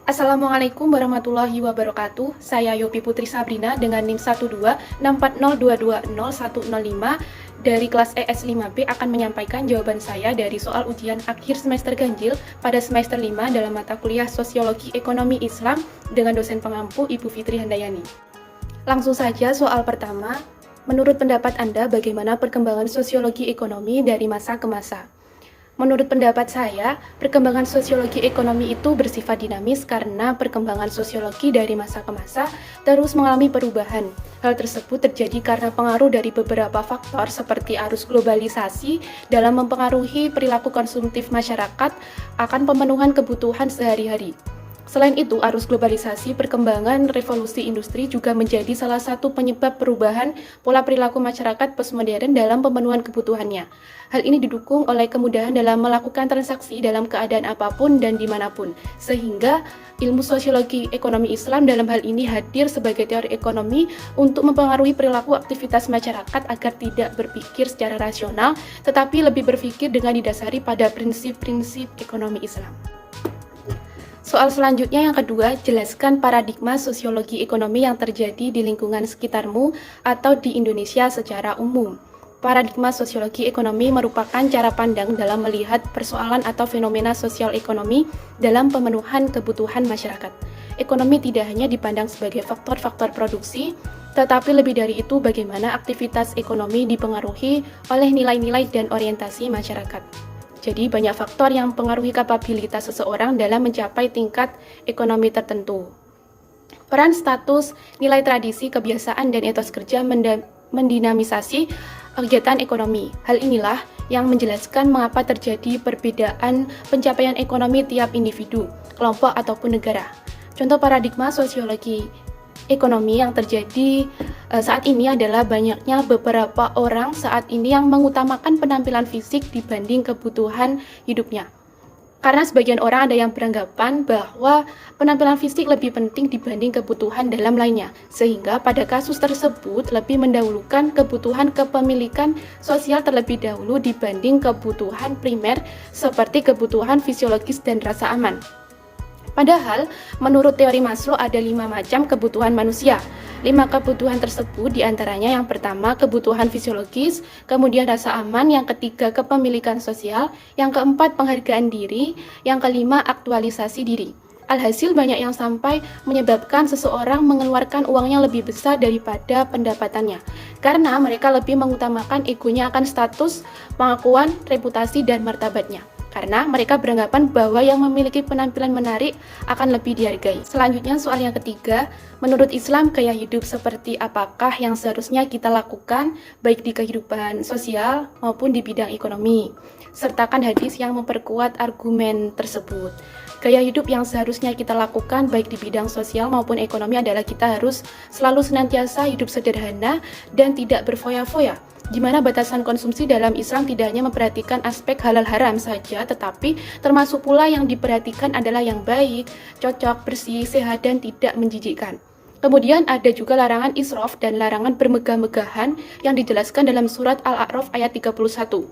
Assalamualaikum warahmatullahi wabarakatuh. Saya Yopi Putri Sabrina dengan NIM 12640220105 dari kelas ES 5B akan menyampaikan jawaban saya dari soal ujian akhir semester ganjil pada semester 5 dalam mata kuliah Sosiologi Ekonomi Islam dengan dosen pengampu Ibu Fitri Handayani. Langsung saja soal pertama. Menurut pendapat Anda, bagaimana perkembangan sosiologi ekonomi dari masa ke masa? Menurut pendapat saya, perkembangan sosiologi ekonomi itu bersifat dinamis karena perkembangan sosiologi dari masa ke masa terus mengalami perubahan. Hal tersebut terjadi karena pengaruh dari beberapa faktor seperti arus globalisasi dalam mempengaruhi perilaku konsumtif masyarakat akan pemenuhan kebutuhan sehari-hari. Selain itu, arus globalisasi, perkembangan revolusi industri juga menjadi salah satu penyebab perubahan pola perilaku masyarakat postmodern dalam pemenuhan kebutuhannya. Hal ini didukung oleh kemudahan dalam melakukan transaksi dalam keadaan apapun dan dimanapun, sehingga ilmu sosiologi ekonomi Islam dalam hal ini hadir sebagai teori ekonomi untuk mempengaruhi perilaku aktivitas masyarakat agar tidak berpikir secara rasional, tetapi lebih berpikir dengan didasari pada prinsip-prinsip ekonomi Islam. Soal selanjutnya yang kedua, jelaskan paradigma sosiologi ekonomi yang terjadi di lingkungan sekitarmu atau di Indonesia secara umum. Paradigma sosiologi ekonomi merupakan cara pandang dalam melihat persoalan atau fenomena sosial ekonomi dalam pemenuhan kebutuhan masyarakat. Ekonomi tidak hanya dipandang sebagai faktor-faktor produksi, tetapi lebih dari itu bagaimana aktivitas ekonomi dipengaruhi oleh nilai-nilai dan orientasi masyarakat. Jadi banyak faktor yang mempengaruhi kapabilitas seseorang dalam mencapai tingkat ekonomi tertentu. Peran status, nilai tradisi, kebiasaan, dan etos kerja mendinamisasi kegiatan ekonomi. Hal inilah yang menjelaskan mengapa terjadi perbedaan pencapaian ekonomi tiap individu, kelompok, ataupun negara. Contoh paradigma sosiologi ekonomi yang terjadi saat ini adalah banyaknya beberapa orang saat ini yang mengutamakan penampilan fisik dibanding kebutuhan hidupnya. Karena sebagian orang ada yang beranggapan bahwa penampilan fisik lebih penting dibanding kebutuhan dalam lainnya, sehingga pada kasus tersebut lebih mendahulukan kebutuhan kepemilikan sosial terlebih dahulu dibanding kebutuhan primer seperti kebutuhan fisiologis dan rasa aman. Padahal, menurut teori Maslow ada 5 macam kebutuhan manusia. 5 kebutuhan tersebut diantaranya yang pertama kebutuhan fisiologis, kemudian rasa aman, yang ketiga kepemilikan sosial, yang keempat penghargaan diri, yang kelima aktualisasi diri. Alhasil banyak yang sampai menyebabkan seseorang mengeluarkan uangnya lebih besar daripada pendapatannya. Karena mereka lebih mengutamakan egonya akan status, pengakuan, reputasi, dan martabatnya. Karena mereka beranggapan bahwa yang memiliki penampilan menarik akan lebih dihargai. Selanjutnya soal yang ketiga, menurut Islam gaya hidup seperti apakah yang seharusnya kita lakukan baik di kehidupan sosial maupun di bidang ekonomi? Sertakan hadis yang memperkuat argumen tersebut. Gaya hidup yang seharusnya kita lakukan baik di bidang sosial maupun ekonomi adalah kita harus selalu senantiasa hidup sederhana dan tidak berfoya-foya. Di mana batasan konsumsi dalam Islam tidak hanya memperhatikan aspek halal haram saja, tetapi termasuk pula yang diperhatikan adalah yang baik, cocok, bersih, sehat, dan tidak menjijikkan. Kemudian ada juga larangan israf dan larangan bermegah-megahan yang dijelaskan dalam surat Al-A'raf ayat 31.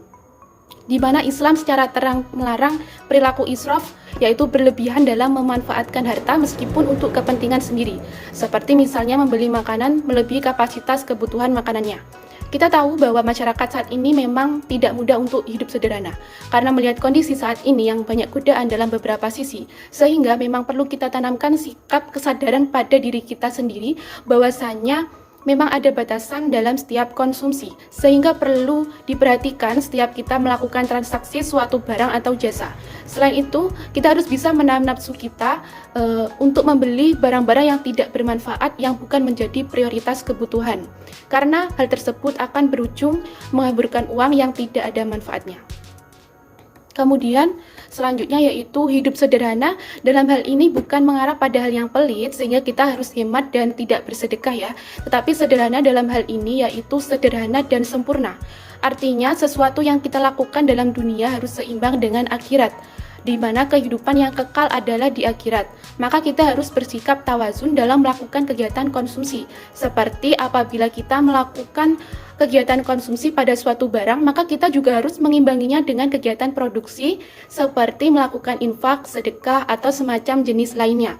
Di mana Islam secara terang melarang perilaku israf, yaitu berlebihan dalam memanfaatkan harta meskipun untuk kepentingan sendiri, seperti misalnya membeli makanan melebihi kapasitas kebutuhan makanannya. Kita tahu bahwa masyarakat saat ini memang tidak mudah untuk hidup sederhana, karena melihat kondisi saat ini yang banyak godaan dalam beberapa sisi, sehingga memang perlu kita tanamkan sikap kesadaran pada diri kita sendiri bahwasanya memang ada batasan dalam setiap konsumsi, sehingga perlu diperhatikan setiap kita melakukan transaksi suatu barang atau jasa. Selain itu, kita harus bisa menahan nafsu kita untuk membeli barang-barang yang tidak bermanfaat yang bukan menjadi prioritas kebutuhan. Karena hal tersebut akan berujung menghaburkan uang yang tidak ada manfaatnya. Kemudian selanjutnya yaitu hidup sederhana. Dalam hal ini bukan mengarah pada hal yang pelit sehingga kita harus hemat dan tidak bersedekah ya. Tetapi sederhana dalam hal ini yaitu sederhana dan sempurna. Artinya sesuatu yang kita lakukan dalam dunia harus seimbang dengan akhirat. di mana kehidupan yang kekal adalah di akhirat. Maka kita harus bersikap tawazun dalam melakukan kegiatan konsumsi. Seperti apabila kita melakukan kegiatan konsumsi pada suatu barang, maka kita juga harus mengimbanginya dengan kegiatan produksi seperti melakukan infak, sedekah, atau semacam jenis lainnya.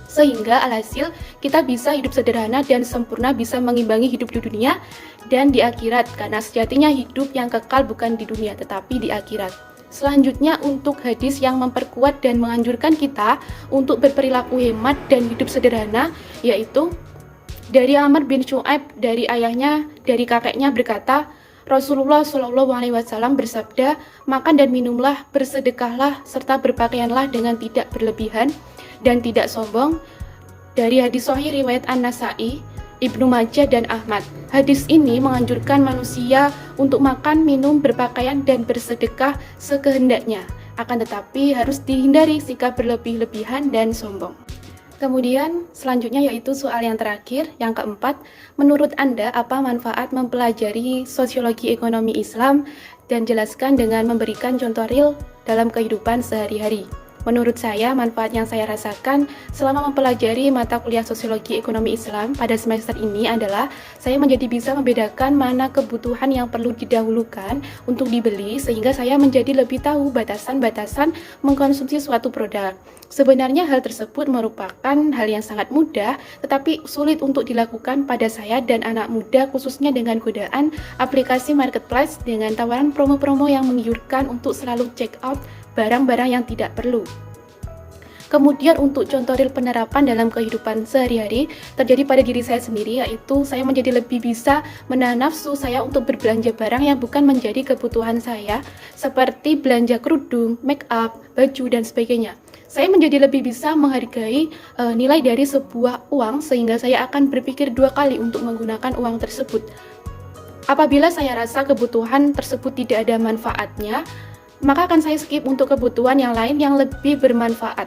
Sehingga alhasil kita bisa hidup sederhana dan sempurna, bisa mengimbangi hidup di dunia dan di akhirat, karena sejatinya hidup yang kekal bukan di dunia tetapi di akhirat. Selanjutnya untuk hadis yang memperkuat dan menganjurkan kita untuk berperilaku hemat dan hidup sederhana, yaitu dari Amr bin Syu'aib, dari ayahnya, dari kakeknya berkata, Rasulullah Shallallahu Alaihi Wasallam bersabda, makan dan minumlah, bersedekahlah, serta berpakaianlah dengan tidak berlebihan dan tidak sombong. Dari hadis sahih riwayat An-Nasa'i, Ibnu Majah dan Ahmad. Hadis ini menganjurkan manusia untuk makan, minum, berpakaian dan bersedekah sekehendaknya. Akan tetapi harus dihindari sikap berlebih-lebihan dan sombong. Kemudian selanjutnya yaitu soal yang terakhir, yang keempat, menurut Anda apa manfaat mempelajari sosiologi ekonomi Islam, dan jelaskan dengan memberikan contoh real dalam kehidupan sehari-hari. Menurut saya, manfaat yang saya rasakan selama mempelajari mata kuliah sosiologi ekonomi Islam pada semester ini adalah saya menjadi bisa membedakan mana kebutuhan yang perlu didahulukan untuk dibeli, sehingga saya menjadi lebih tahu batasan-batasan mengkonsumsi suatu produk. Sebenarnya hal tersebut merupakan hal yang sangat mudah, tetapi sulit untuk dilakukan pada saya dan anak muda, khususnya dengan godaan aplikasi marketplace dengan tawaran promo-promo yang menggiurkan untuk selalu check out barang-barang yang tidak perlu. Kemudian untuk contoh real penerapan dalam kehidupan sehari-hari terjadi pada diri saya sendiri, yaitu saya menjadi lebih bisa menahan nafsu saya untuk berbelanja barang yang bukan menjadi kebutuhan saya, seperti belanja kerudung, make up, baju, dan sebagainya. Saya menjadi lebih bisa menghargai nilai dari sebuah uang, sehingga saya akan berpikir dua kali untuk menggunakan uang tersebut. Apabila saya rasa kebutuhan tersebut tidak ada manfaatnya, maka akan saya skip untuk kebutuhan yang lain yang lebih bermanfaat.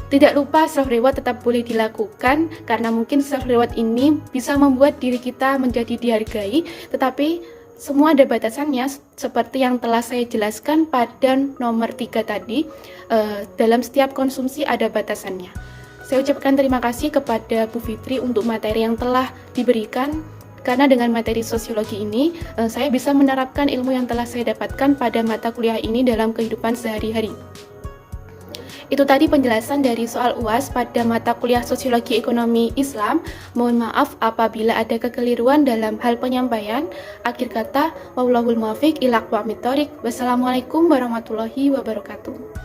Tidak lupa self-reward tetap boleh dilakukan, karena mungkin self-reward ini bisa membuat diri kita menjadi dihargai, tetapi semua ada batasannya, seperti yang telah saya jelaskan pada nomor 3 tadi. Dalam setiap konsumsi ada batasannya. Saya ucapkan terima kasih kepada Bu Fitri untuk materi yang telah diberikan, karena dengan materi sosiologi ini, saya bisa menerapkan ilmu yang telah saya dapatkan pada mata kuliah ini dalam kehidupan sehari-hari. Itu tadi penjelasan dari soal UAS pada mata kuliah sosiologi ekonomi Islam. Mohon maaf apabila ada kekeliruan dalam hal penyampaian. Akhir kata, wallahul muwaffiq ila aqwamit thoriq. Wassalamualaikum warahmatullahi wabarakatuh.